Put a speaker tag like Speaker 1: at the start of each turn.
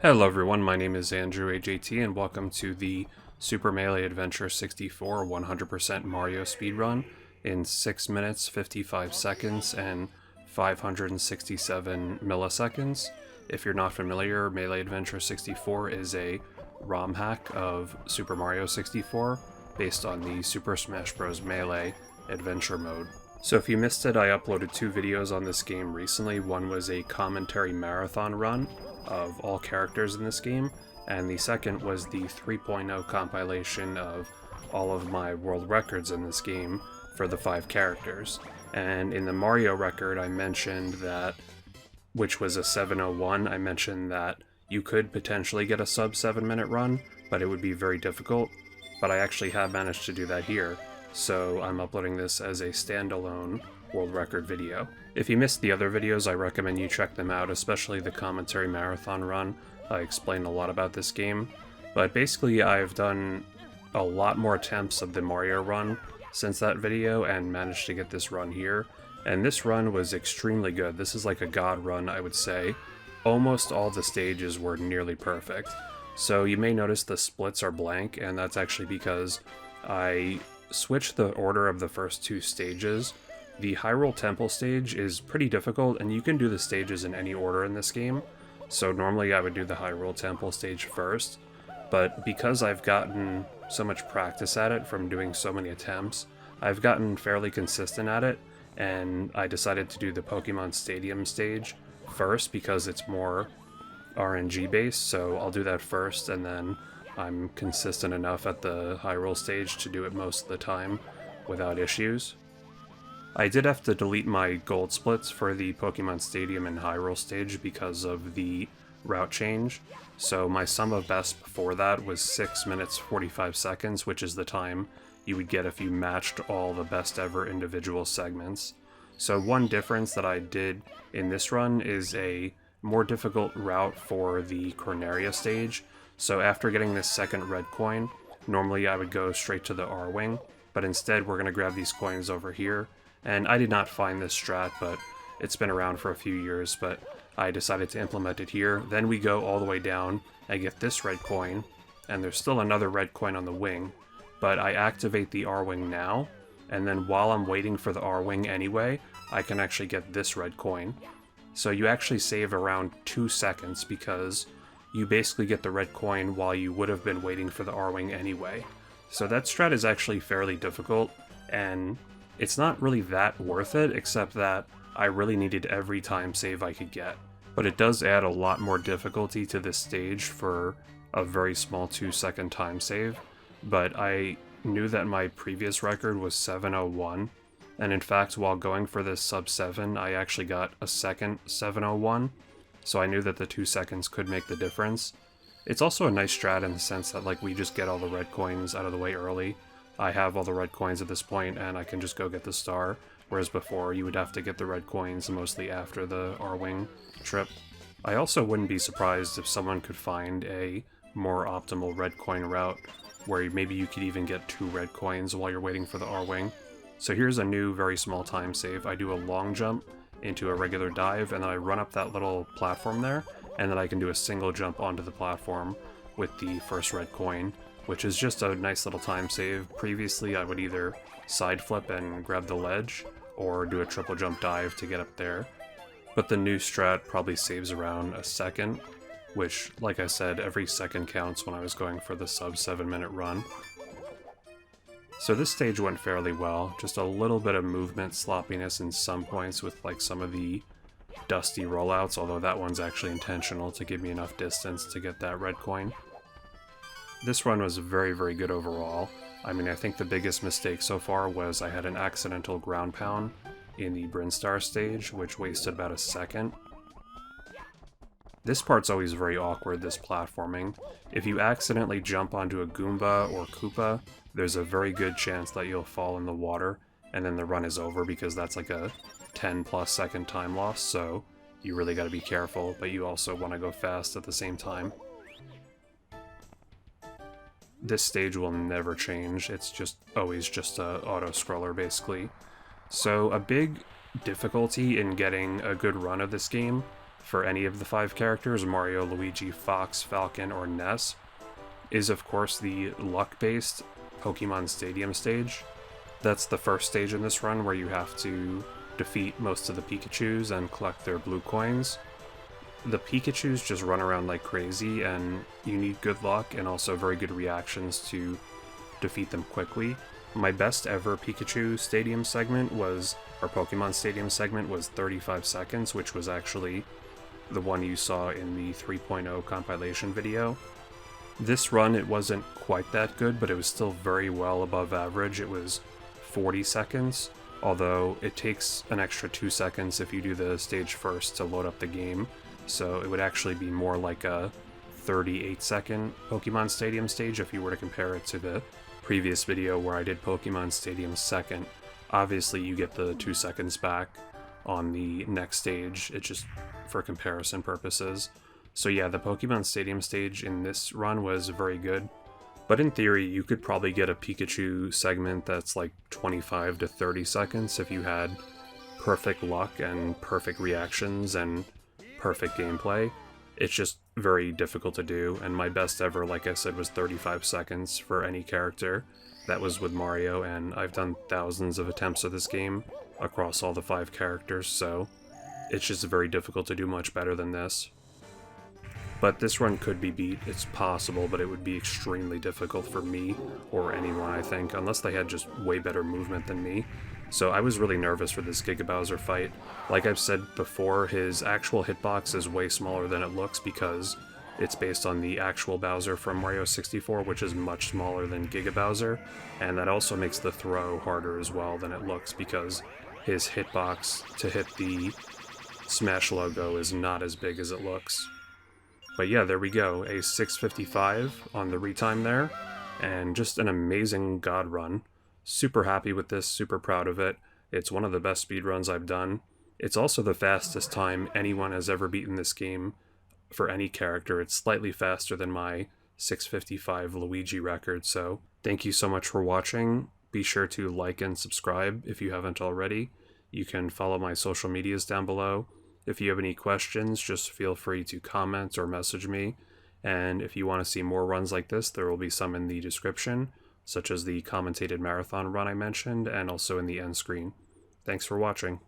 Speaker 1: Hello everyone, my name is Andrew AJT and welcome to the Super Melee Adventure 64 100% Mario speedrun in 6 minutes, 55 seconds, and 567 milliseconds. If you're not familiar, Melee Adventure 64 is a ROM hack of Super Mario 64 based on the Super Smash Bros. Melee Adventure mode. So if you missed it, I uploaded 2 videos on this game recently. One was a commentary marathon run of all characters in this game, and the second was the 3.0 compilation of all of my world records in this game for the 5 characters. And in the Mario record, I mentioned that, which was a 7:01, I mentioned that you could potentially get a sub 7-minute run, but it would be very difficult. But I actually have managed to do that here, so I'm uploading this as a standalone world record video. If you missed the other videos, I recommend you check them out, especially the commentary marathon run. I explained a lot about this game, but basically I've done a lot more attempts of the Mario run since that video and managed to get this run here, and this run was extremely good. This is like a god run, I would say. Almost all the stages were nearly perfect. So you may notice the splits are blank, and that's actually because I switched the order of the first 2 stages. The Hyrule Temple stage is pretty difficult, and you can do the stages in any order in this game. So normally I would do the Hyrule Temple stage first, but because I've gotten so much practice at it from doing so many attempts, I've gotten fairly consistent at it, and I decided to do the Pokemon Stadium stage first because it's more RNG based, so I'll do that first, and then I'm consistent enough at the Hyrule stage to do it most of the time without issues. I did have to delete my gold splits for the Pokemon Stadium and Hyrule stage because of the route change, so my sum of best before that was 6 minutes 45 seconds, which is the time you would get if you matched all the best ever individual segments. So one difference that I did in this run is a more difficult route for the Corneria stage. So after getting this second red coin, normally I would go straight to the R-Wing, but instead we're going to grab these coins over here. And I did not find this strat, but it's been around for a few years, but I decided to implement it here. Then we go all the way down and get this red coin, and there's still another red coin on the wing, but I activate the R-Wing now, and then while I'm waiting for the R-Wing anyway, I can actually get this red coin. So you actually save around 2 seconds because you basically get the red coin while you would have been waiting for the R-Wing anyway. So that strat is actually fairly difficult, and it's not really that worth it, except that I really needed every time save I could get. But it does add a lot more difficulty to this stage for a very small 2-second time save. But I knew that my previous record was 7:01, and in fact while going for this sub 7 I actually got a second 7:01, so I knew that the 2 seconds could make the difference. It's also a nice strat in the sense that like we just get all the red coins out of the way early. I have all the red coins at this point and I can just go get the star, whereas before you would have to get the red coins mostly after the R-Wing trip. I also wouldn't be surprised if someone could find a more optimal red coin route where maybe you could even get 2 red coins while you're waiting for the R-Wing. So here's a new very small time save. I do a long jump into a regular dive, and then I run up that little platform there, and then I can do a single jump onto the platform with the first red coin, which is just a nice little time save. Previously I would either side flip and grab the ledge, or do a triple jump dive to get up there. But the new strat probably saves around a second, which, like I said, every second counts when I was going for the sub 7-minute run. So this stage went fairly well, just a little bit of movement sloppiness in some points with like some of the dusty rollouts, although that one's actually intentional to give me enough distance to get that red coin. This run was very, very good overall. I mean, I think the biggest mistake so far was I had an accidental ground pound in the Brinstar stage, which wasted about a second. This part's always very awkward, this platforming. If you accidentally jump onto a Goomba or Koopa, there's a very good chance that you'll fall in the water, and then the run is over because that's like a 10+ second time loss, so you really gotta be careful, but you also want to go fast at the same time. This stage will never change, it's just always just a auto-scroller basically. So a big difficulty in getting a good run of this game for any of the 5 characters, Mario, Luigi, Fox, Falcon, or Ness, is of course the luck-based Pokemon Stadium stage. That's the first stage in this run where you have to defeat most of the Pikachus and collect their blue coins. The Pikachus just run around like crazy, and you need good luck and also very good reactions to defeat them quickly. My best ever Pikachu Stadium segment was, or Pokemon Stadium segment was 35 seconds, which was actually the one you saw in the 3.0 compilation video. This run, it wasn't quite that good, but it was still very well above average. It was 40 seconds, although it takes an extra 2 seconds if you do the stage first to load up the game, so it would actually be more like a 38-second Pokemon Stadium stage if you were to compare it to the previous video where I did Pokemon Stadium second. Obviously you get the 2 seconds back on the next stage, it's just for comparison purposes. So yeah, the Pokemon Stadium stage in this run was very good, but in theory you could probably get a Pikachu segment that's like 25 to 30 seconds if you had perfect luck and perfect reactions and perfect gameplay. It's just very difficult to do, and my best ever, like I said, was 35 seconds for any character. That was with Mario, and I've done thousands of attempts of this game across all the 5 characters, so it's just very difficult to do much better than this. But this run could be beat, it's possible, but it would be extremely difficult for me, or anyone I think, unless they had just way better movement than me. So I was really nervous for this Giga Bowser fight. Like I've said before, his actual hitbox is way smaller than it looks because it's based on the actual Bowser from Mario 64, which is much smaller than Giga Bowser, and that also makes the throw harder as well than it looks because his hitbox to hit the Smash logo is not as big as it looks. But yeah, there we go, a 6:55 on the retime there, and just an amazing god run. Super happy with this, super proud of it. It's one of the best speedruns I've done. It's also the fastest time anyone has ever beaten this game for any character. It's slightly faster than my 6:55 Luigi record, so thank you so much for watching. Be sure to like and subscribe if you haven't already. You can follow my social medias down below. If you have any questions, just feel free to comment or message me. And if you want to see more runs like this, there will be some in the description, such as the commentated marathon run I mentioned, and also in the end screen. Thanks for watching.